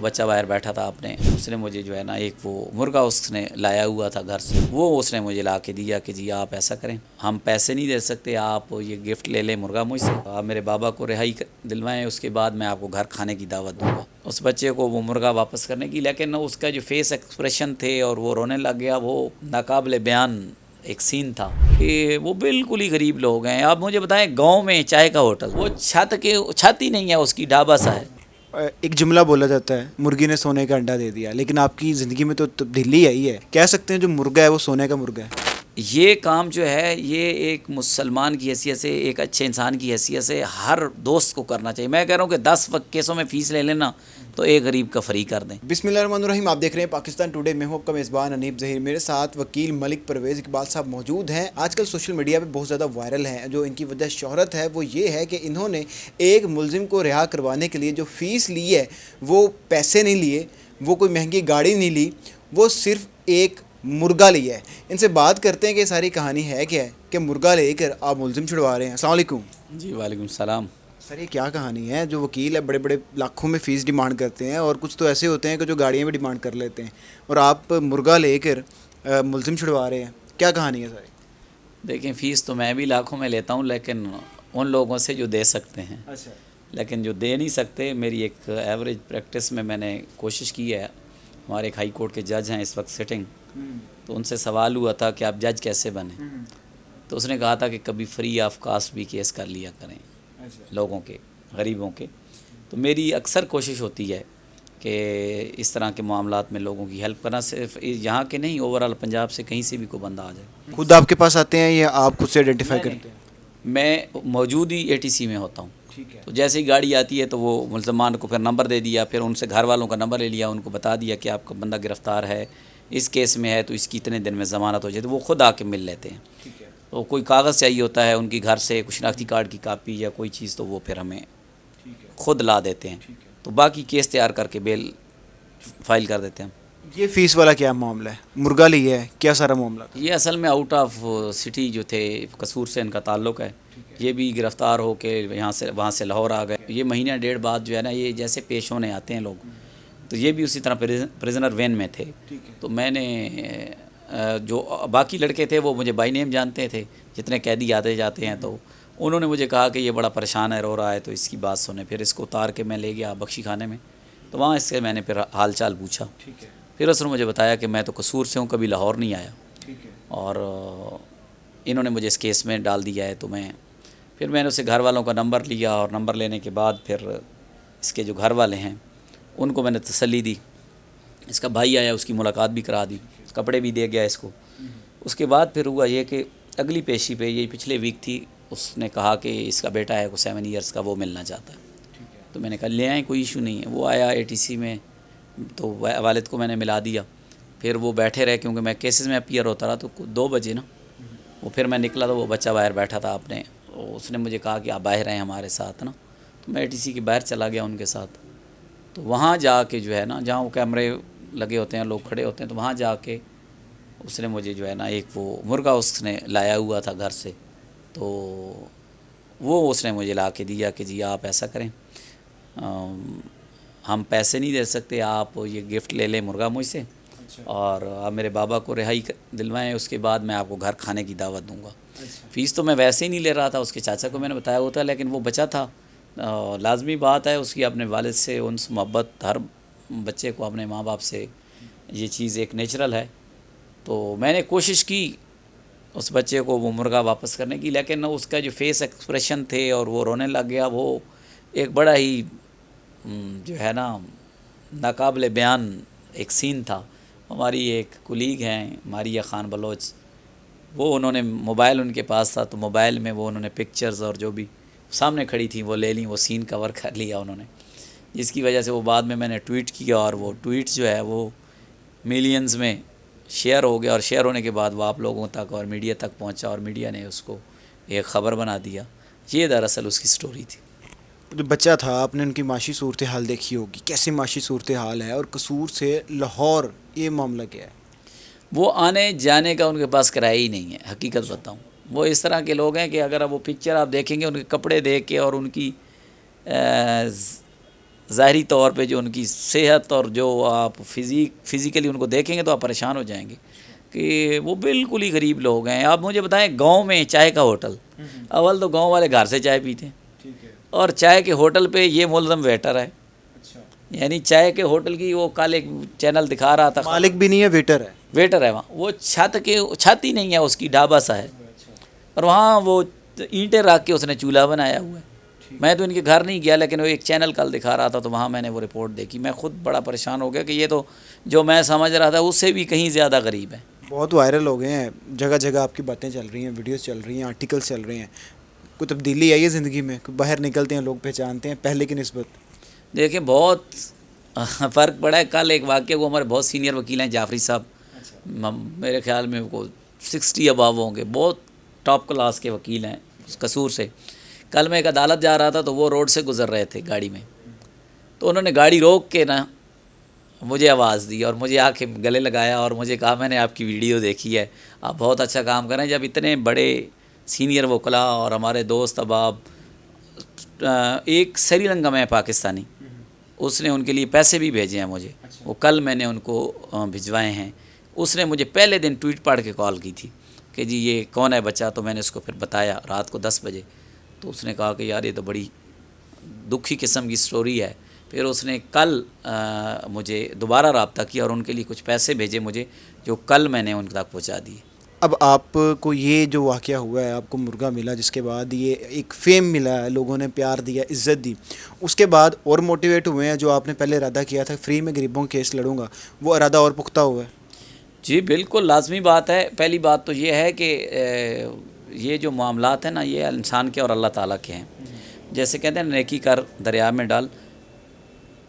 بچہ باہر بیٹھا تھا اپنے، اس نے مجھے جو ہے نا ایک وہ مرغا اس نے لایا ہوا تھا گھر سے، وہ اس نے مجھے لا کے دیا کہ جی آپ ایسا کریں، ہم پیسے نہیں دے سکتے، آپ یہ گفٹ لے لیں مرغا مجھ سے، آپ میرے بابا کو رہائی دلوائیں، اس کے بعد میں آپ کو گھر کھانے کی دعوت دوں گا۔ اس بچے کو وہ مرغا واپس کرنے کی، لیکن اس کا جو فیس ایکسپریشن تھے اور وہ رونے لگ گیا، وہ ناقابل بیان ایک سین تھا کہ وہ بالکل ہی غریب لوگ ہیں۔ آپ مجھے بتائیں، گاؤں میں چائے کا ہوٹل، وہ چھت ہی نہیں ہے، اس کی ڈھابا سا ہے۔ ایک جملہ بولا جاتا ہے، مرغی نے سونے کا انڈا دے دیا، لیکن آپ کی زندگی میں تو تبدیلی آئی ہے، کہہ سکتے ہیں جو مرغا ہے وہ سونے کا مرغا ہے۔ یہ کام جو ہے، یہ ایک مسلمان کی حیثیت سے، ایک اچھے انسان کی حیثیت سے ہر دوست کو کرنا چاہیے۔ میں کہہ رہا ہوں کہ 10 کیسوں میں فیس لے لینا تو ایک غریب کا فری کر دیں۔ بسم اللہ الرحمن الرحیم، آپ دیکھ رہے ہیں پاکستان ٹوڈے، میں ہوں آپ کا میزبان انیب ظہیر، میرے ساتھ وکیل ملک پرویز اقبال صاحب موجود ہیں۔ آج کل سوشل میڈیا پہ بہت زیادہ وائرل ہیں، جو ان کی وجہ شہرت ہے وہ یہ ہے کہ انہوں نے ایک ملزم کو رہا کروانے کے لیے جو فیس لی ہے، وہ پیسے نہیں لیے، وہ کوئی مہنگی گاڑی نہیں لی، وہ صرف ایک مرغا لیا ہے۔ ان سے بات کرتے ہیں کہ ساری کہانی ہے کیا ہے کہ مرغا لے کر آپ ملزم چھڑوا رہے ہیں۔ السلام علیکم جی وعلیکم السلام۔ سر، یہ کیا کہانی ہے؟ جو وکیل ہے بڑے بڑے لاکھوں میں فیس ڈیمانڈ کرتے ہیں، اور کچھ تو ایسے ہوتے ہیں کہ جو گاڑیاں بھی ڈیمانڈ کر لیتے ہیں، اور آپ مرغا لے کر ملزم چھڑوا رہے ہیں، کیا کہانی ہے ساری؟ دیکھیں، فیس تو میں بھی لاکھوں میں لیتا ہوں، لیکن ان لوگوں سے جو دے سکتے ہیں، اچھا، لیکن جو دے نہیں سکتے، میری ایک ایوریج پریکٹس میں نے کوشش کی ہے۔ ہمارے ایک ہائی کورٹ کے جج ہیں اس وقت سٹنگ، تو ان سے سوال ہوا تھا کہ آپ جج کیسے بنے، تو اس نے کہا تھا کہ کبھی فری آف کاسٹ بھی کیس کر لیا کریں لوگوں کے، غریبوں کے۔ تو میری اکثر کوشش ہوتی ہے کہ اس طرح کے معاملات میں لوگوں کی ہیلپ کرنا، صرف یہاں کے نہیں، اوورال پنجاب سے کہیں سے بھی کوئی بندہ آ جائے۔ خود آپ کے پاس آتے ہیں یا آپ خود سے آئیڈینٹیفائی کرتے ہیں؟ میں موجود ہی ATC میں ہوتا ہوں، ٹھیک ہے، تو جیسے ہی گاڑی آتی ہے تو وہ ملزمان کو پھر نمبر دے دیا، پھر ان سے گھر والوں کا نمبر لے لیا، ان کو بتا دیا کہ آپ کا بندہ گرفتار ہے، اس کیس میں ہے، تو اس کی اتنے دن میں ضمانت ہو جائے، تو وہ خود آ کے مل لیتے ہیں۔ ٹھیک ہے، تو کوئی کاغذ چاہیے ہوتا ہے ان کی گھر سے، کچھ شناختی کارڈ کی کاپی یا کوئی چیز، تو وہ پھر ہمیں ٹھیک ہے، خود لا دیتے ہیں، ٹھیک ہے۔ تو باقی کیس تیار کر کے بیل فائل کر دیتے ہیں۔ یہ فیس والا کیا معاملہ ہے؟ مرغا لیا ہے، کیا سارا معاملہ تھا؟ یہ اصل میں آؤٹ آف سٹی جو تھے، قصور سے ان کا تعلق ہے، یہ بھی گرفتار ہو کے یہاں سے وہاں سے لاہور آ گئے۔ یہ مہینہ ڈیڑھ بعد جو ہے نا، یہ جیسے پیش ہونے آتے ہیں لوگ، تو یہ بھی اسی طرح پریزنر وین میں تھے۔ تو میں نے جو باقی لڑکے تھے وہ مجھے بائی نیم جانتے تھے، جتنے قیدی آتے جاتے ہیں، تو انہوں نے مجھے کہا کہ یہ بڑا پریشان ہے، رو رہا ہے، تو اس کی بات سنیں۔ پھر اس کو اتار کے میں لے گیا بخشی خانے میں، تو وہاں اس سے میں نے پھر حال چال پوچھا۔ پھر اس نے مجھے بتایا کہ میں تو قصور سے ہوں، کبھی لاہور نہیں آیا، اور انہوں نے مجھے اس کیس میں ڈال دیا ہے۔ تو پھر میں نے اس سے گھر والوں کا نمبر لیا، اور نمبر لینے کے بعد پھر اس کے جو گھر والے ہیں ان کو میں نے تسلی دی، اس کا بھائی آیا، اس کی ملاقات بھی کرا دی، کپڑے بھی دے گیا اس کو۔ اس کے بعد پھر ہوا یہ کہ اگلی پیشی پہ، یہ پچھلے ویک تھی، اس نے کہا کہ اس کا بیٹا ہے 7 ایئرس کا، وہ ملنا چاہتا ہے۔ تو میں نے کہا لے آئیں، کوئی ایشو نہیں ہے۔ وہ آیا ATC میں، تو والد کو میں نے ملا دیا۔ پھر وہ بیٹھے رہے، کیونکہ میں کیسز میں اپیئر ہوتا رہا، تو 2 بجے نا، وہ پھر میں نکلا تو وہ بچہ باہر بیٹھا تھا اپنے، اس نے مجھے کہا کہ آپ باہر ہیں ہمارے ساتھ نا، تو میں ATC کے باہر چلا گیا ان کے ساتھ۔ تو وہاں جا کے جو ہے نا، جہاں وہ کیمرے لگے ہوتے ہیں، لوگ کھڑے ہوتے ہیں، تو وہاں جا کے اس نے مجھے جو ہے نا ایک وہ مرغا اس نے لایا ہوا تھا گھر سے، تو وہ اس نے مجھے لا کے دیا کہ جی آپ ایسا کریں، ہم پیسے نہیں دے سکتے، آپ یہ گفٹ لے لیں مرغا مجھ سے، اور آپ میرے بابا کو رہائی دلوائیں، اس کے بعد میں آپ کو گھر کھانے کی دعوت دوں گا۔ فیس تو میں ویسے ہی نہیں لے رہا تھا، اس کے چاچا کو میں نے بتایا ہوتا، لیکن وہ بچہ تھا، لازمی بات ہے اس کی اپنے والد سے انس محبت، ہر بچے کو اپنے ماں باپ سے یہ چیز ایک نیچرل ہے۔ تو میں نے کوشش کی اس بچے کو وہ مرغا واپس کرنے کی، لیکن اس کا جو فیس ایکسپریشن تھے اور وہ رونے لگ گیا، وہ ایک بڑا ہی جو ہے نا ناقابل بیان ایک سین تھا۔ ہماری ایک کولیگ ہیں ماریہ خان بلوچ، وہ انہوں نے موبائل ان کے پاس تھا، تو موبائل میں وہ انہوں نے پکچرز اور جو بھی سامنے کھڑی تھیں وہ لے لیں، وہ سین کور کر لیا انہوں نے، جس کی وجہ سے وہ بعد میں نے ٹویٹ کیا، اور وہ ٹویٹ جو ہے وہ ملینز میں شیئر ہو گیا، اور شیئر ہونے کے بعد وہ آپ لوگوں تک اور میڈیا تک پہنچا، اور میڈیا نے اس کو ایک خبر بنا دیا۔ یہ دراصل اس کی سٹوری تھی۔ جو بچہ تھا، آپ نے ان کی معاشی صورتحال دیکھی ہوگی، کیسے معاشی صورتحال ہے، اور قصور سے لاہور یہ معاملہ کیا ہے؟ وہ آنے جانے کا ان کے پاس کرایہ ہی نہیں ہے، حقیقت بتاؤں۔ وہ اس طرح کے لوگ ہیں کہ اگر وہ پکچر آپ دیکھیں گے، ان کے کپڑے دیکھ کے اور ان کی ظاہری طور پہ جو ان کی صحت اور جو آپ فزیکلی ان کو دیکھیں گے تو آپ پریشان ہو جائیں گے کہ وہ بالکل ہی غریب لوگ ہیں. آپ مجھے بتائیں گاؤں میں چائے کا ہوٹل, اول تو گاؤں والے گھر سے چائے پیتے ہیں, اور چائے کے ہوٹل پہ یہ ملزم ویٹر ہے. یعنی چائے کے ہوٹل کی وہ کل ایک چینل دکھا رہا تھا, مالک بھی نہیں ہے, ویٹر ہے. ویٹر ہے وہاں, وہ چھت ہی نہیں ہے اس کی, ڈھابا سا ہے, اور وہاں وہ اینٹیں رکھ کے اس نے چولہا بنایا ہوا ہے. میں تو ان کے گھر نہیں گیا, لیکن وہ ایک چینل کل دکھا رہا تھا تو وہاں میں نے وہ رپورٹ دیکھی. میں خود بڑا پریشان ہو گیا کہ یہ تو جو میں سمجھ رہا تھا اس سے بھی کہیں زیادہ غریب ہے. بہت وائرل ہو گئے ہیں, جگہ جگہ آپ کی باتیں چل رہی ہیں, ویڈیوز چل رہی ہیں, آرٹیکلز چل رہے ہیں. کوئی تبدیلی آئی ہے زندگی میں؟ باہر نکلتے ہیں لوگ پہچانتے ہیں پہلے کی نسبت؟ دیکھیں بہت فرق پڑا ہے. کل ایک واقعہ, وہ ہمارے بہت سینئر وکیل ہیں جعفری صاحب, میرے خیال میں وہ 60 اباو ہوں گے, بہت ٹاپ کلاس کے وکیل ہیں قصور سے. کل میں ایک عدالت جا رہا تھا تو وہ روڈ سے گزر رہے تھے گاڑی میں, تو انہوں نے گاڑی روک کے نا مجھے آواز دی اور مجھے آ کے گلے لگایا اور مجھے کہا میں نے آپ کی ویڈیو دیکھی ہے, آپ بہت اچھا کام کر رہے ہیں. جب اتنے بڑے سینئر وکلاء اور ہمارے دوست احباب, ایک سری لنکا میں پاکستانی, اس نے ان کے لیے پیسے بھی بھیجے ہیں مجھے, وہ کل میں نے ان کو بھجوائے ہیں. اس نے مجھے پہلے دن ٹویٹ پڑھ کے کال کی تھی کہ جی یہ کون ہے بچہ, تو میں نے اس کو پھر بتایا رات کو 10 بجے. تو اس نے کہا کہ یار یہ تو بڑی دکھی قسم کی سٹوری ہے. پھر اس نے کل مجھے دوبارہ رابطہ کیا اور ان کے لیے کچھ پیسے بھیجے مجھے, جو کل میں نے ان تک پہنچا دیے. اب آپ کو یہ جو واقعہ ہوا ہے, آپ کو مرغا ملا, جس کے بعد یہ ایک فیم ملا ہے, لوگوں نے پیار دیا, عزت دی, اس کے بعد اور موٹیویٹ ہوئے ہیں؟ جو آپ نے پہلے ارادہ کیا تھا فری میں غریبوں کے کیس لڑوں گا, وہ ارادہ اور پختہ ہوا ہے؟ جی بالکل لازمی بات ہے. پہلی بات تو یہ ہے کہ یہ جو معاملات ہیں نا, یہ انسان کے اور اللہ تعالیٰ کے ہیں. جیسے کہتے ہیں نیکی کر دریا میں ڈال,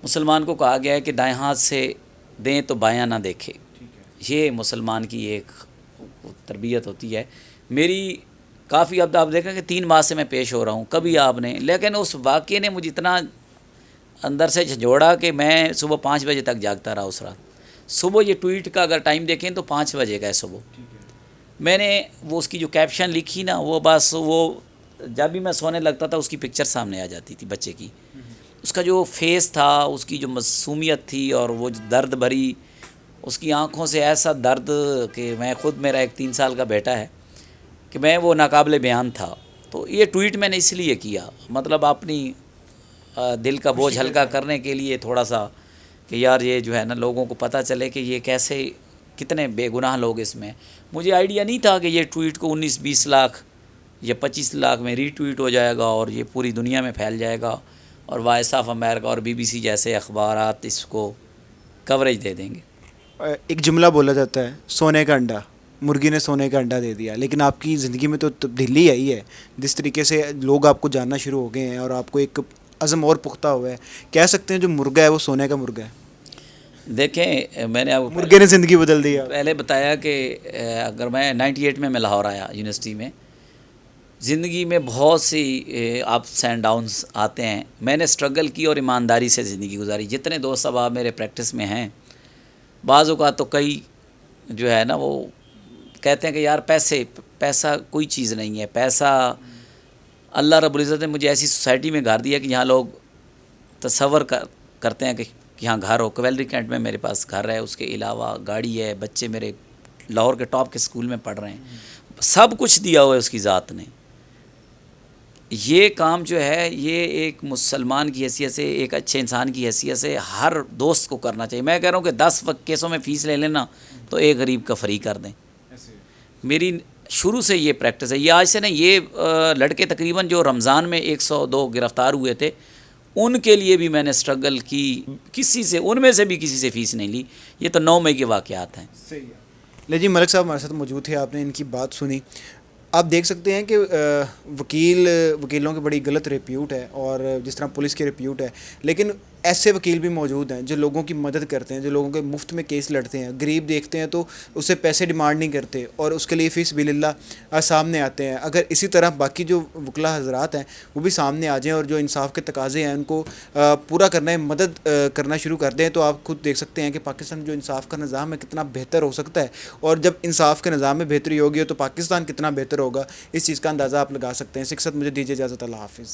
مسلمان کو کہا گیا ہے کہ دائیں ہاتھ سے دیں تو بایاں نہ دیکھے. یہ مسلمان کی ایک تربیت ہوتی ہے. میری کافی, اب آپ دیکھیں کہ 3 ماہ سے میں پیش ہو رہا ہوں, کبھی آپ نے, لیکن اس واقعے نے مجھے اتنا اندر سے جھنجھوڑا کہ میں صبح 5 بجے تک جاگتا رہا اس رات. صبح یہ ٹویٹ کا اگر ٹائم دیکھیں تو 5 بجے کا ہے صبح. میں نے وہ اس کی جو کیپشن لکھی نا, وہ بس وہ جب بھی میں سونے لگتا تھا اس کی پکچر سامنے آ جاتی تھی بچے کی. اس کا جو فیس تھا, اس کی جو معصومیت تھی, اور وہ درد بھری اس کی آنکھوں سے ایسا درد کہ میں خود, میرا ایک 3 سال کا بیٹا ہے, کہ میں وہ ناقابل بیان تھا. تو یہ ٹویٹ میں نے اس لیے کیا, مطلب اپنی دل کا بوجھ ہلکا کرنے کے لیے تھوڑا سا, کہ یار یہ جو ہے نا لوگوں کو پتہ چلے کہ یہ کیسے, کتنے بے گناہ لوگ اس میں. مجھے آئیڈیا نہیں تھا کہ یہ ٹویٹ کو 19-20 لاکھ یا 25 لاکھ میں ری ٹویٹ ہو جائے گا اور یہ پوری دنیا میں پھیل جائے گا, اور وائس آف امریکہ اور BBC جیسے اخبارات اس کو کوریج دے دیں گے. ایک جملہ بولا جاتا ہے, سونے کا انڈا, مرغی نے سونے کا انڈا دے دیا. لیکن آپ کی زندگی میں تو تبدیلی آئی ہے, جس طریقے سے لوگ آپ کو جاننا شروع ہو گئے ہیں اور آپ کو ایک عزم اور پختہ ہوا ہے. کہہ سکتے ہیں جو مرغا ہے وہ سونے کا مرغا ہے. دیکھیں میں نے آپ کو مرغے نے زندگی بدل دی. پہلے بتایا کہ اگر میں 98 میں لاہور آیا یونیورسٹی میں, زندگی میں بہت سی اپس اینڈ ڈاؤنس آتے ہیں. میں نے اسٹرگل کی اور ایمانداری سے زندگی گزاری. جتنے دوست اب آپ میرے پریکٹس میں ہیں, بعض اوقات تو کئی جو ہے نا وہ کہتے ہیں کہ یار پیسہ کوئی چیز نہیں ہے. پیسہ, اللہ رب العزت نے مجھے ایسی سوسائٹی میں گھر دیا کہ یہاں لوگ تصور کرتے ہیں کہ یہاں گھر ہو. کویلری کینٹ میں میرے پاس گھر ہے, اس کے علاوہ گاڑی ہے, بچے میرے لاہور کے ٹاپ کے اسکول میں پڑھ رہے ہیں. سب کچھ دیا ہوا ہے اس کی ذات نے. یہ کام جو ہے یہ ایک مسلمان کی حیثیت سے, ایک اچھے انسان کی حیثیت سے ہر دوست کو کرنا چاہیے. میں کہہ رہا ہوں کہ 10 کیسوں میں فیس لے لینا تو ایک غریب کا فری کر دیں. میری شروع سے یہ پریکٹس ہے. یہ آج سے نہیں, یہ لڑکے تقریباً جو رمضان میں 102 گرفتار ہوئے تھے, ان کے لیے بھی میں نے اسٹرگل کی. کسی سے, ان میں سے بھی کسی سے فیس نہیں لی. یہ تو 9 مئی کے واقعات ہیں. لے جی, ملک صاحب ہمارے ساتھ موجود تھے, آپ نے ان کی بات سنی. آپ دیکھ سکتے ہیں کہ وکیلوں کی بڑی غلط ریپیوٹ ہے, اور جس طرح پولیس کی ریپیوٹ ہے, لیکن ایسے وکیل بھی موجود ہیں جو لوگوں کی مدد کرتے ہیں, جو لوگوں کے مفت میں کیس لڑتے ہیں. غریب دیکھتے ہیں تو اسے پیسے ڈیمانڈ نہیں کرتے, اور اس کے لیے فی سبیل اللہ سامنے آتے ہیں. اگر اسی طرح باقی جو وکلا حضرات ہیں وہ بھی سامنے آ جائیں اور جو انصاف کے تقاضے ہیں ان کو پورا کرنا ہے, مدد کرنا شروع کر دیں, تو آپ خود دیکھ سکتے ہیں کہ پاکستان جو انصاف کا نظام ہے کتنا بہتر ہو سکتا ہے. اور جب انصاف کے نظام میں بہتری ہوگی تو پاکستان کتنا بہتر ہوگا, اس چیز کا اندازہ آپ لگا سکتے ہیں. سکست مجھے دیجیے اجازت, اللہ حافظ.